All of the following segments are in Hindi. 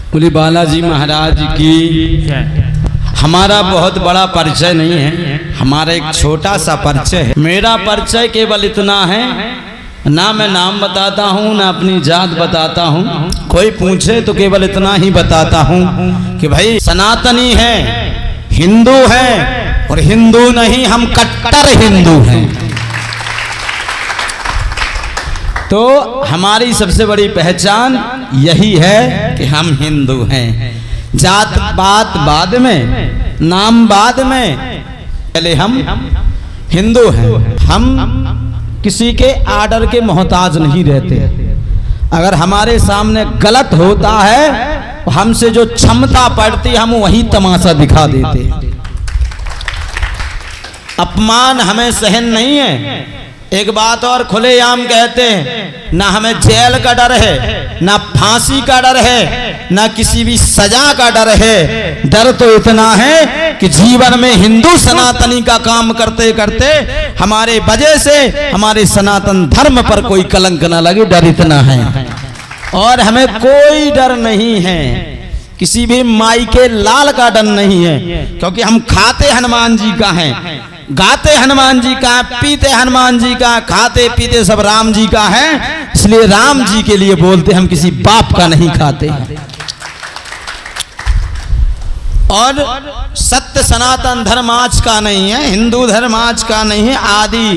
बोले बालाजी महाराज की। हमारा बहुत बड़ा परिचय नहीं है, हमारा एक छोटा सा परिचय है। मेरा परिचय केवल इतना है, ना मैं नाम बताता हूँ ना अपनी जात बताता हूँ। कोई पूछे तो केवल इतना ही बताता हूँ कि भाई सनातनी है, हिंदू है, और हिंदू नहीं हम कट्टर हिंदू हैं। तो हमारी सबसे बड़ी पहचान यही है कि हम हिंदू हैं। जात पात बाद में, नाम बाद में, पहले हम हिंदू हैं। हम किसी के आर्डर के मोहताज नहीं रहते। अगर हमारे सामने गलत होता है, हमसे जो क्षमता पड़ती हम वही तमाशा दिखा देते। अपमान हमें सहन नहीं है। एक बात और खुलेआम कहते हैं, ना हमें जेल का डर है, ना फांसी का डर है, ना किसी भी सजा का डर है। डर तो इतना है कि जीवन में हिंदू सनातनी का काम करते करते हमारे वजह से हमारे सनातन धर्म पर कोई कलंक ना लगे, डर इतना है। और हमें कोई डर नहीं है, किसी भी माई के लाल का डर नहीं है, क्योंकि हम खाते हनुमान जी का हैं, गाते हनुमान जी का, पीते हनुमान जी का, खाते पीते सब राम जी का है। इसलिए राम जी के लिए बोलते, हम किसी बाप का नहीं खाते। और सत्य सनातन धर्म आज का नहीं है, हिंदू धर्म आज का नहीं है, आदि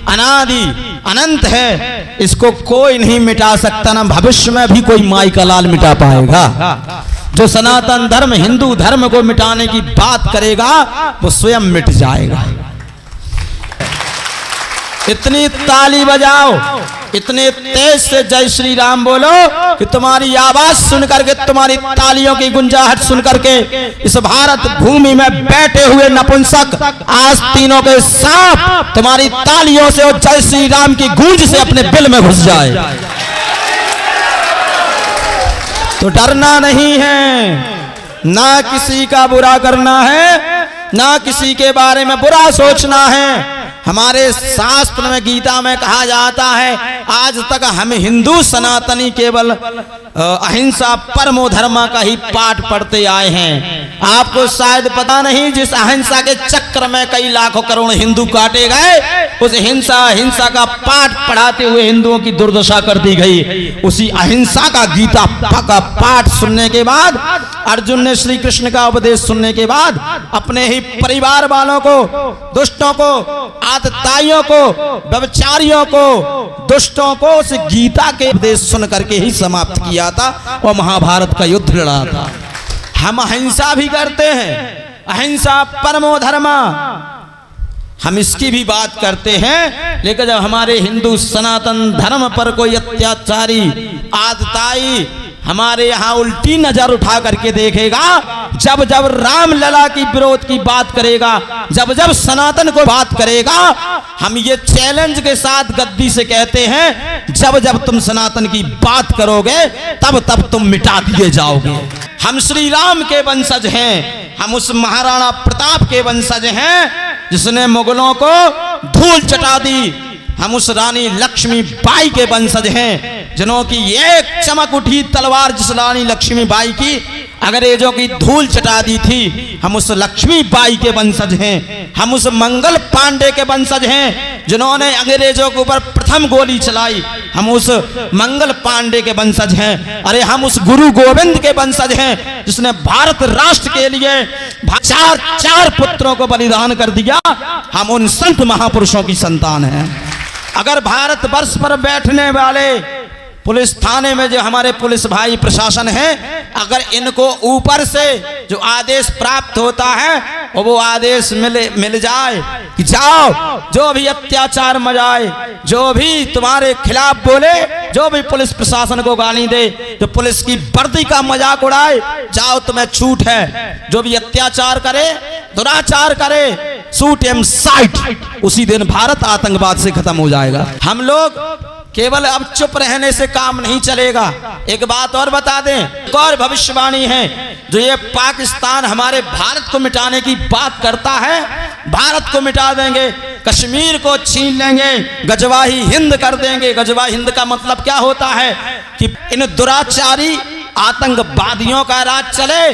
अनादि अनंत है। इसको कोई नहीं मिटा सकता, ना भविष्य में भी कोई माई का लाल मिटा पाएगा। जो सनातन धर्म हिंदू धर्म को मिटाने की बात करेगा वो स्वयं मिट जाएगा। इतनी ताली बजाओ, इतने तेज से जय श्री राम बोलो कि तुम्हारी आवाज सुनकर के, तुम्हारी तालियों की गुंजाहट सुनकर के इस भारत भूमि में बैठे हुए नपुंसक आस्तीनों के सांप तुम्हारी तालियों से और जय श्री राम की गूंज से अपने दिल में घुस जाए। तो डरना नहीं है, ना किसी का बुरा करना है, ना किसी के बारे में बुरा सोचना है। हमारे शास्त्र में, गीता में कहा जाता है, आज तक हम हिंदू सनातनी केवल अहिंसा परमो धर्म का ही पाठ पढ़ते आए हैं। आपको शायद पता नहीं, जिस अहिंसा के चक्र में कई लाखों करोड़ हिंदू काटे गए, उस हिंसा का पाठ पढ़ाते हुए हिंदुओं की दुर्दशा कर दी गई। उसी अहिंसा का गीता का पाठ सुनने के बाद, अर्जुन ने श्री कृष्ण का उपदेश सुनने के बाद अपने ही परिवार वालों को, दुष्टों को, आतताइयों को, व्यभिचारियों को, दुष्टों को उस गीता के उपदेश सुन करके ही समाप्त किया था और महाभारत का युद्ध लड़ा था। हम अहिंसा भी करते हैं, अहिंसा परमो धर्म, हम इसकी भी बात करते हैं। लेकिन जब हमारे हिंदू सनातन धर्म पर कोई अत्याचारी आतताई हमारे यहाँ उल्टी नजर उठा करके देखेगा, जब जब रामलला की विरोध की बात करेगा, जब जब सनातन को बात करेगा, हम ये चैलेंज के साथ गद्दी से कहते हैं, जब जब तुम सनातन की बात करोगे तब तब तुम मिटा दिए जाओगे। हम श्री राम के वंशज हैं, हम उस महाराणा प्रताप के वंशज हैं जिसने मुगलों को धूल चटा दी। हम उस रानी लक्ष्मी बाई के वंशज हैं जिन्हों की एक चमक उठी तलवार जिस रानी लक्ष्मी बाई की अंग्रेजों की धूल चटा दी थी। हम उस लक्ष्मी बाई के वंशज हैं। हम उस मंगल पांडे के वंशज हैं जिन्होंने अंग्रेजों के ऊपर प्रथम गोली चलाई। हम उस मंगल पांडे के वंशज हैं। अरे हम उस गुरु गोविंद के वंशज हैं जिसने भारत राष्ट्र के लिए चार पुत्रों को बलिदान कर दिया। हम उन संत महापुरुषों की संतान हैं। अगर भारत वर्ष पर बैठने वाले पुलिस थाने में जो हमारे पुलिस भाई प्रशासन है, अगर इनको ऊपर से जो आदेश प्राप्त होता है और वो आदेश मिल जाए कि जाओ, जो भी अत्याचार मचाए, जो भी तुम्हारे खिलाफ बोले, जो भी पुलिस प्रशासन को गाली दे, जो पुलिस की वर्दी का मजाक उड़ाए, जाओ तुम्हें छूट है। जो भी अत्याचार करे, दुराचार करे, शूट एम साइट, उसी दिन भारत आतंकवाद से खत्म हो जाएगा। हम लोग केवल अब चुप रहने से काम नहीं चलेगा। एक बात और बता दें, एक और भविष्यवाणी है, जो ये पाकिस्तान हमारे भारत को मिटाने की बात करता है, भारत को मिटा देंगे, कश्मीर को छीन लेंगे, गजवाही हिंद कर देंगे। गजवाही हिंद का मतलब क्या होता है कि इन दुराचारी आतंकवादियों का राज चले,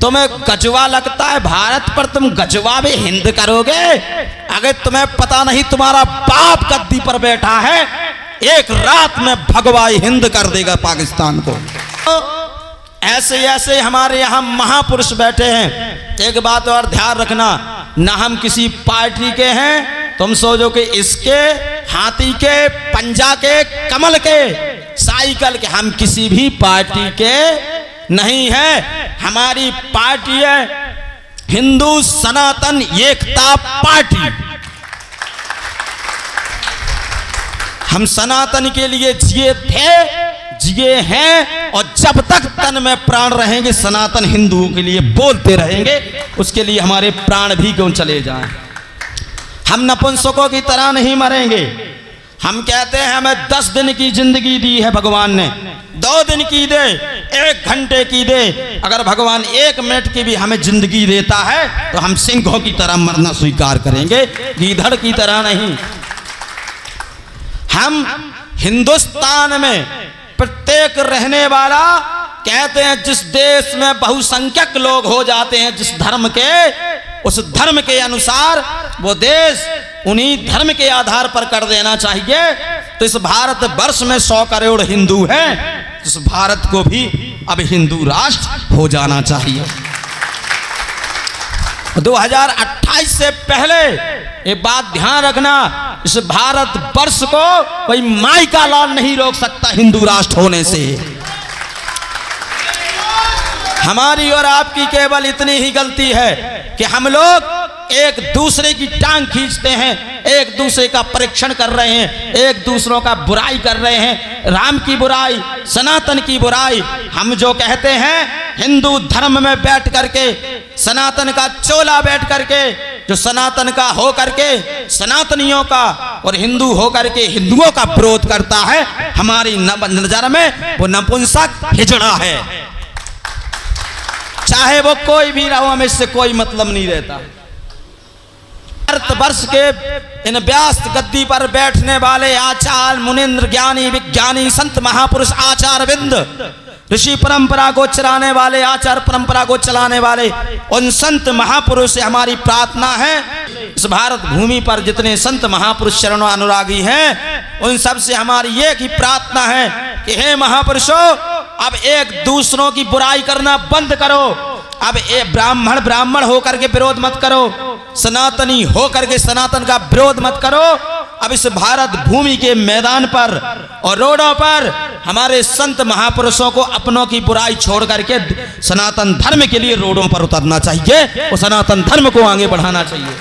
तुम्हें गजवा लगता है भारत पर, तुम गजवा भी हिंद करोगे? अगर तुम्हें पता नहीं तुम्हारा बाप गद्दी पर बैठा है, एक रात में भगवाई हिंद कर देगा पाकिस्तान को। ऐसे ऐसे हमारे यहाँ महापुरुष बैठे हैं। एक बात और ध्यान रखना, ना हम किसी पार्टी के हैं, तुम सोचो कि इसके, हाथी के, पंजा के, कमल के, साइकिल के, हम किसी भी पार्टी के नहीं है। हमारी पार्टी है हिंदू सनातन एकता पार्टी। हम सनातन के लिए जिए थे, जिए हैं, और जब तक तन में प्राण रहेंगे सनातन हिंदुओं के लिए बोलते रहेंगे। उसके लिए हमारे प्राण भी क्यों चले जाएं। हम नपुंसकों की तरह नहीं मरेंगे। हम कहते हैं हमें 10 दिन की जिंदगी दी है भगवान ने, 2 दिन की दे, 1 घंटे की दे, अगर भगवान 1 मिनट की भी हमें जिंदगी देता है तो हम सिंहों की तरह मरना स्वीकार करेंगे, गीदड़ की तरह नहीं। हम हिंदुस्तान में प्रत्येक रहने वाला, कहते हैं जिस देश में बहुसंख्यक लोग हो जाते हैं जिस धर्म के, उस धर्म के अनुसार वो देश उन्हीं धर्म के आधार पर कर देना चाहिए। तो इस भारत वर्ष में 100 करोड़ हिंदू हैं, इस भारत को भी अब हिंदू राष्ट्र हो जाना चाहिए। 2028 से पहले ये बात ध्यान रखना, इस भारत वर्ष को कोई माई का लाल नहीं रोक सकता हिंदू राष्ट्र होने से। हमारी और आपकी केवल इतनी ही गलती है कि हम लोग एक दूसरे की टांग खींचते हैं, एक दूसरे का परीक्षण कर रहे हैं, एक दूसरों का बुराई कर रहे हैं, राम की बुराई, सनातन की बुराई। हम जो कहते हैं हिंदू धर्म में बैठ करके, सनातन का चोला बैठ करके, जो सनातन का हो करके सनातनियों का और हिंदू हो करके हिंदुओं का विरोध करता है, हमारी नजर में वो नपुंसक हिजड़ा है। चाहे वो कोई भी रहो, हमें इससे कोई मतलब नहीं रहता। भारतवर्ष के इन व्यस्त गद्दी पर बैठने वाले आचार्य मुनिंद्र ज्ञानी विज्ञानी संत महापुरुष आचार्य विंद, ऋषि परंपरा को चलाने वाले, आचार्य परंपरा को चलाने वाले उन संत महापुरुष से हमारी प्रार्थना है, इस भारत भूमि पर जितने संत महापुरुष शरणों अनुरागी हैं, उन सब से हमारी एक ही प्रार्थना है कि हे महापुरुषों, अब एक दूसरों की बुराई करना बंद करो। अब ब्राह्मण ब्राह्मण होकर के विरोध मत करो, सनातनी होकर के सनातन का विरोध मत करो। अब इस भारत भूमि के मैदान पर और रोडों पर हमारे संत महापुरुषों को अपनों की बुराई छोड़ करके सनातन धर्म के लिए रोडों पर उतरना चाहिए और सनातन धर्म को आगे बढ़ाना चाहिए।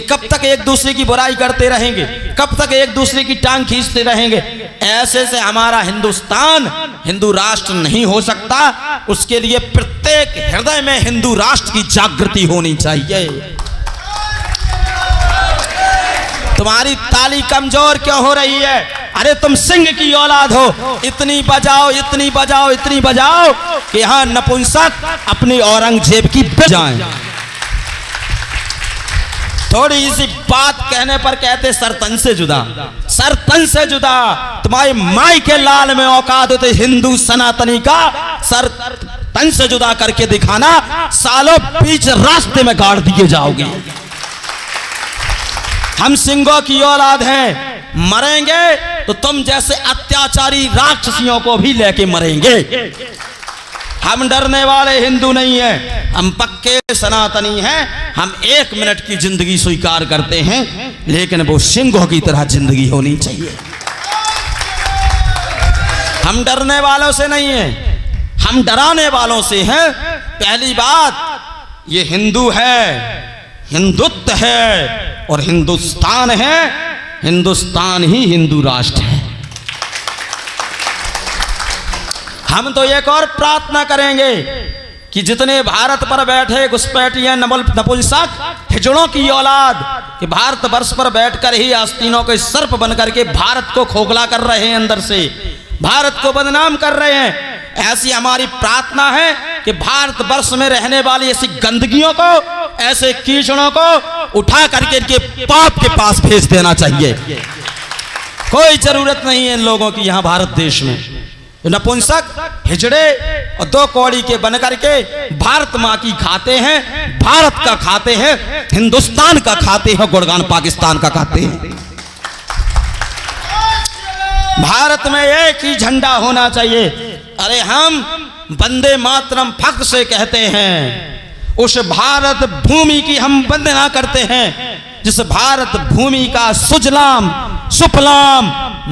कब तक एक दूसरे की बुराई करते रहेंगे, कब तक एक दूसरे की टांग खींचते रहेंगे? ऐसे से हमारा हिंदुस्तान हिंदू राष्ट्र नहीं हो सकता। उसके लिए प्रत्येक हृदय में हिंदू राष्ट्र की जागृति होनी चाहिए। तुम्हारी ताली कमजोर क्यों हो रही है? अरे तुम सिंह की औलाद हो, इतनी बजाओ इतनी बजाओ इतनी बजाओ कि यहां नपुंसक अपनी औरंगजेब की बजाएं। थोड़ी सी बात कहने पर कहते सरतन से जुदा, सरतन से जुदा। तुम्हारी माई के लाल में औकात होते हिंदू सनातनी का सर तन से जुदा करके दिखाना, सालों बीच रास्ते में गाड़ दिए जाओगे। हम सिंहों की औलाद हैं, मरेंगे तो तुम जैसे अत्याचारी राक्षसियों को भी लेके मरेंगे। हम डरने वाले हिंदू नहीं हैं, हम पक्के सनातनी हैं। हम 1 मिनट की जिंदगी स्वीकार करते हैं, लेकिन वो सिंहों की तरह जिंदगी होनी चाहिए। हम डरने वालों से नहीं हैं, हम डराने वालों से हैं। पहली बात, ये हिंदू है, हिंदुत्व है और हिंदुस्तान है। हिंदुस्तान ही हिंदू राष्ट्र है। हम तो एक और प्रार्थना करेंगे कि जितने भारत पर बैठे घुसपैठिए नपुंसक हिजड़ों की औलाद, कि भारत वर्ष पर बैठकर ही आस्तीनों के सर्प बनकर के भारत को खोखला कर रहे हैं, अंदर से भारत को बदनाम कर रहे हैं। ऐसी हमारी प्रार्थना है कि भारत वर्ष में रहने वाली ऐसी गंदगियों को, ऐसे कीचड़ों को उठा करके इनके पाप के पास भेज देना चाहिए। कोई जरूरत नहीं है इन लोगों की यहाँ भारत देश में। नपुंसक हिजड़े और दो कौड़ी के बन करके भारत माँ की खाते हैं, भारत का खाते हैं, हिंदुस्तान का खाते हैं, गुणगान पाकिस्तान का खाते हैं। भारत में एक ही झंडा होना चाहिए। अरे हम वंदे मातरम फख्र से कहते हैं, उस भारत भूमि की हम वंदना करते हैं जिस भारत भूमि का सुजलाम सुफलाम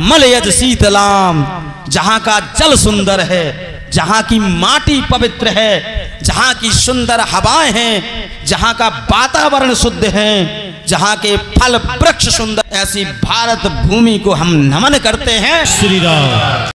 मलयज शीतलाम, जहां का जल सुंदर है, जहां की माटी पवित्र है, जहां की सुंदर हवाएं हैं, जहां का वातावरण शुद्ध है, जहां के फल वृक्ष सुंदर, ऐसी भारत भूमि को हम नमन करते हैं। श्री राम।